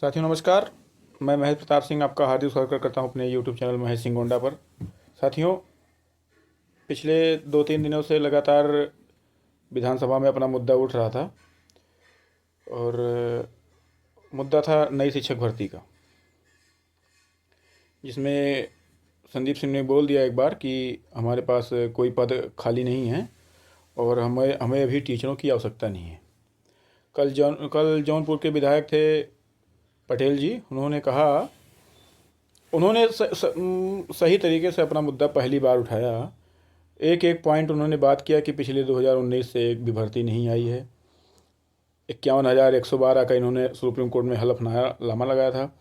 साथियों नमस्कार। मैं महेश प्रताप सिंह आपका हार्दिक स्वागत करता हूं अपने यूट्यूब चैनल महेश सिंह गोंडा पर। साथियों, पिछले 2-3 दिनों से लगातार विधानसभा में अपना मुद्दा उठ रहा था और मुद्दा था नई शिक्षक भर्ती का, जिसमें संदीप सिंह ने बोल दिया एक बार कि हमारे पास कोई पद खाली नहीं है और हमें हमें अभी टीचरों की आवश्यकता नहीं है। कल जौनपुर के विधायक थे पटेल जी, उन्होंने कहा, उन्होंने सही तरीके से अपना मुद्दा पहली बार उठाया। एक एक पॉइंट उन्होंने बात किया कि पिछले 2019 से एक भी भर्ती नहीं आई है। 51,112 का इन्होंने सुप्रीम कोर्ट में हलफनामा लगाया था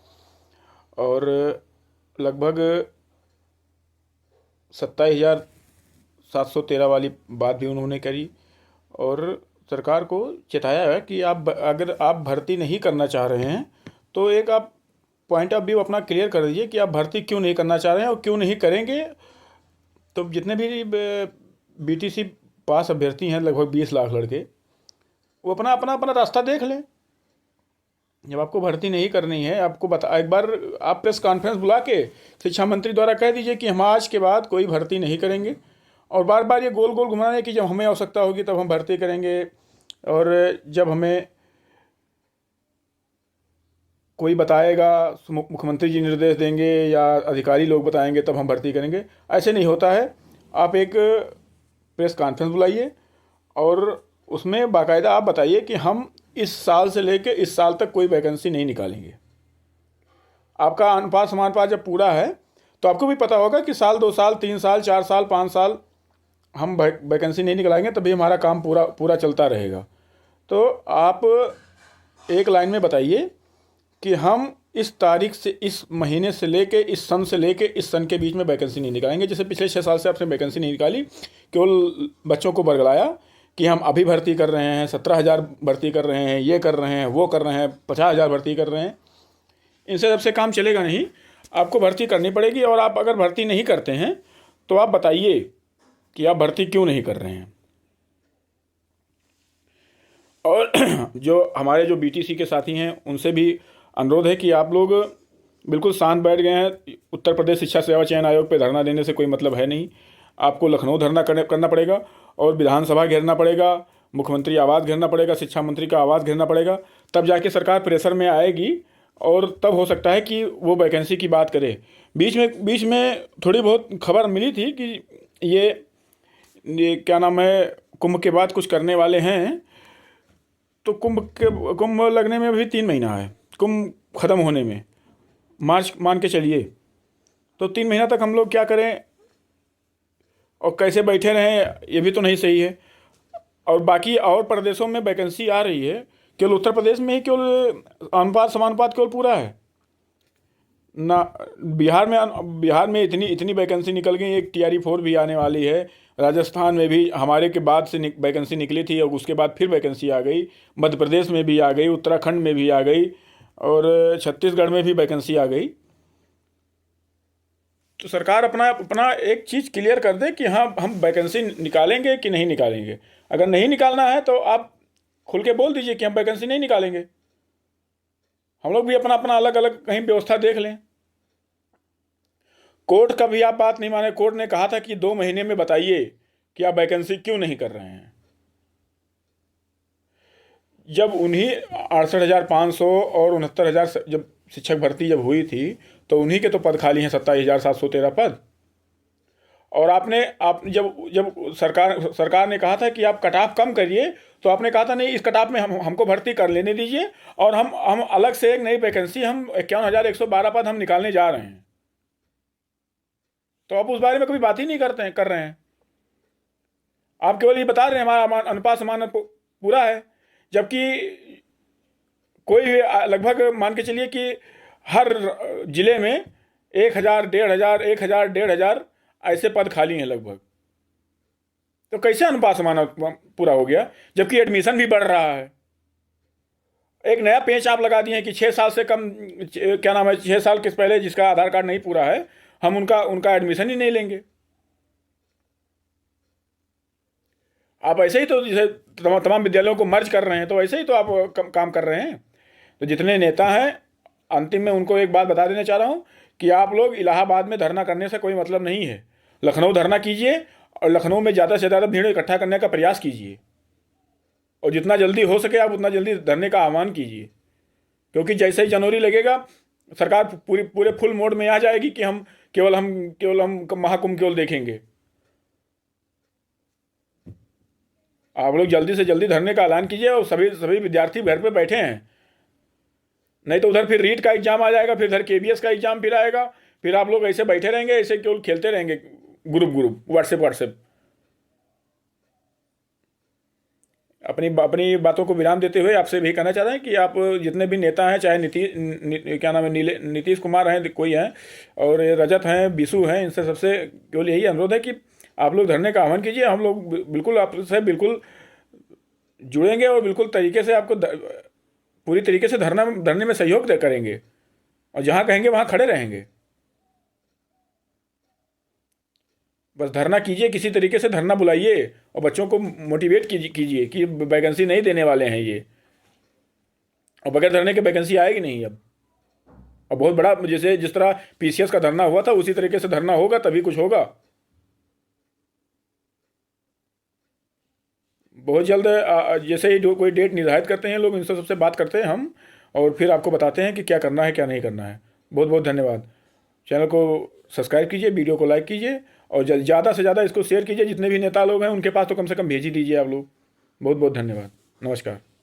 और लगभग 27,713 वाली बात भी उन्होंने करी और सरकार को चेताया है कि अगर आप भर्ती नहीं करना चाह रहे हैं तो एक आप पॉइंट ऑफ व्यू अपना क्लियर कर दीजिए कि आप भर्ती क्यों नहीं करना चाह रहे हैं और क्यों नहीं करेंगे। तो जितने भी बीटीसी पास अभ्यर्थी हैं, लगभग 20 लाख लड़के, वो अपना अपना अपना रास्ता देख लें। जब आपको भर्ती नहीं करनी है, आपको बता, एक बार आप प्रेस कॉन्फ्रेंस बुला के शिक्षा मंत्री द्वारा कह दीजिए कि हम आज के बाद कोई भर्ती नहीं करेंगे, और बार बार ये गोल गोल घुमाने की जब हमें आवश्यकता होगी तब हम भर्ती करेंगे, और जब हमें कोई बताएगा, मुख्यमंत्री जी निर्देश देंगे या अधिकारी लोग बताएंगे तब हम भर्ती करेंगे। ऐसे नहीं होता है। आप एक प्रेस कॉन्फ्रेंस बुलाइए और उसमें बाकायदा आप बताइए कि हम इस साल से लेकर इस साल तक कोई वैकेंसी नहीं निकालेंगे। आपका अनुपात समानुपात जब पूरा है तो आपको भी पता होगा कि साल 2 साल 3 साल 4 साल 5 साल हम वैकेंसी नहीं निकालेंगे, तभी हमारा काम पूरा पूरा चलता रहेगा। तो आप एक लाइन में बताइए कि हम इस तारीख से, इस महीने से लेके, इस सन से लेके इस सन के बीच में वैकेंसी नहीं निकालेंगे। जैसे पिछले 6 साल से आपने वैकेंसी नहीं निकाली, केवल बच्चों को बरगलाया कि हम अभी भर्ती कर रहे हैं, 17,000 भर्ती कर रहे हैं, ये कर रहे हैं, वो कर रहे हैं, 50,000 भर्ती कर रहे हैं। इनसे सबसे काम चलेगा नहीं, आपको भर्ती करनी पड़ेगी। और आप अगर भर्ती नहीं करते हैं तो आप बताइए कि आप भर्ती क्यों नहीं कर रहे हैं। और जो हमारे जो बीटीसी के साथी हैं उनसे भी अनुरोध है कि आप लोग बिल्कुल शांत बैठ गए हैं। उत्तर प्रदेश शिक्षा सेवा चयन आयोग पे धरना देने से कोई मतलब है नहीं। आपको लखनऊ धरना करना पड़ेगा और विधानसभा घेरना पड़ेगा, मुख्यमंत्री आवास घेरना पड़ेगा, शिक्षा मंत्री का आवास घेरना पड़ेगा, तब जाके सरकार प्रेशर में आएगी और तब हो सकता है कि वो वैकेंसी की बात करे। बीच में थोड़ी बहुत खबर मिली थी कि ये क्या नाम है, कुंभ के बाद कुछ करने वाले हैं। तो कुंभ लगने में भी 3 महीना है, कुंभ ख़त्म होने में मार्च मान के चलिए। तो 3 महीना तक हम लोग क्या करें और कैसे बैठे रहें, ये भी तो नहीं सही है। और बाकी और प्रदेशों में वैकेंसी आ रही है, केवल उत्तर प्रदेश में ही केवल अनुपात समानुपात केवल पूरा है ना। बिहार में इतनी वैकेंसी निकल गई। एक TRE 4 भी आने वाली है। राजस्थान में भी हमारे के बाद से वैकेंसी निकली थी और उसके बाद फिर वैकेंसी आ गई। मध्य प्रदेश में भी आ गई, उत्तराखंड में भी आ गई और छत्तीसगढ़ में भी वैकेंसी आ गई। तो सरकार अपना अपना एक चीज़ क्लियर कर दे कि हाँ, हम वैकेंसी निकालेंगे कि नहीं निकालेंगे। अगर नहीं निकालना है तो आप खुल के बोल दीजिए कि हम वैकेंसी नहीं निकालेंगे। हम लोग भी अपना अपना अलग अलग कहीं व्यवस्था देख लें। कोर्ट का भी आप बात नहीं माने। कोर्ट ने कहा था कि 2 महीने में बताइए कि आप वैकेंसी क्यों नहीं कर रहे हैं। जब उन्हीं 68,500 और 69,000 जब शिक्षक भर्ती जब हुई थी तो उन्हीं के तो पद खाली हैं, 27,713 पद। और आप जब सरकार ने कहा था कि आप कट ऑफ कम करिए, तो आपने कहा था नहीं, इस कट ऑफ में हमको भर्ती कर लेने दीजिए और हम अलग से एक नई वैकेंसी, हम 51,112 पद हम निकालने जा रहे हैं। तो आप उस बारे में कभी बात ही नहीं कर रहे हैं। आप केवल ये बता रहे हैं हमारा अनुपात समान पूरा है, जबकि कोई लगभग मान के चलिए कि हर जिले में 1,000, 1,500, 1,000, 1,500 ऐसे पद खाली हैं लगभग। तो कैसे अनुपात समान पूरा हो गया, जबकि एडमिशन भी बढ़ रहा है। एक नया पेच आप लगा दिए हैं कि 6 साल से कम, क्या नाम है, 6 साल के पहले जिसका आधार कार्ड नहीं पूरा है, हम उनका एडमिशन ही नहीं लेंगे। आप ऐसे ही तो जैसे तमाम विद्यालयों को मर्ज कर रहे हैं, तो ऐसे ही तो आप काम कर रहे हैं। तो जितने नेता हैं अंतिम में उनको एक बात बता देना चाह रहा हूँ कि आप लोग इलाहाबाद में धरना करने से कोई मतलब नहीं है। लखनऊ धरना कीजिए और लखनऊ में ज़्यादा से ज़्यादा भीड़ इकट्ठा करने का प्रयास कीजिए, और जितना जल्दी हो सके आप उतना जल्दी धरने का आह्वान कीजिए, क्योंकि जैसे ही जनवरी लगेगा सरकार पूरे फुल मोड में आ जाएगी कि हम महाकुंभ केवल देखेंगे। आप लोग जल्दी से जल्दी धरने का ऐलान कीजिए, और सभी सभी विद्यार्थी घर पे बैठे हैं, नहीं तो उधर फिर रीट का एग्जाम आ जाएगा, फिर इधर केबीएस का एग्जाम फिर आएगा, फिर आप लोग ऐसे बैठे रहेंगे, ऐसे केवल खेलते रहेंगे ग्रुप व्हाट्सएप। अपनी अपनी बातों को विराम देते हुए आपसे भी कहना चाह रहे हैं कि आप जितने भी नेता हैं, चाहे क्या नाम है, नीतीश कुमार हैं, कोई हैं, और ये रजत हैं, बिशु हैं, इनसे सबसे केवल यही अनुरोध है कि आप लोग धरने का आह्वान कीजिए। हम लोग बिल्कुल आपसे बिल्कुल जुड़ेंगे और बिल्कुल तरीके से आपको पूरी तरीके से धरने में सहयोग करेंगे, और जहाँ कहेंगे वहाँ खड़े रहेंगे। बस धरना कीजिए, किसी तरीके से धरना बुलाइए और बच्चों को मोटिवेट कीजिए कि वैकेंसी नहीं देने वाले हैं ये, और बगैर धरने के वैकेंसी आएगी नहीं अब। और बहुत बड़ा, जैसे जिस तरह पीसीएस का धरना हुआ था उसी तरीके से धरना होगा, तभी कुछ होगा। बहुत जल्द जैसे ही जो कोई डेट निर्धारित करते हैं लोग, इनसे सबसे बात करते हैं हम, और फिर आपको बताते हैं कि क्या करना है क्या नहीं करना है। बहुत बहुत धन्यवाद। चैनल को सब्सक्राइब कीजिए, वीडियो को लाइक कीजिए, और ज़्यादा से ज़्यादा इसको शेयर कीजिए। जितने भी नेता लोग हैं उनके पास तो कम से कम भेज ही दीजिए आप लोग। बहुत बहुत धन्यवाद। नमस्कार।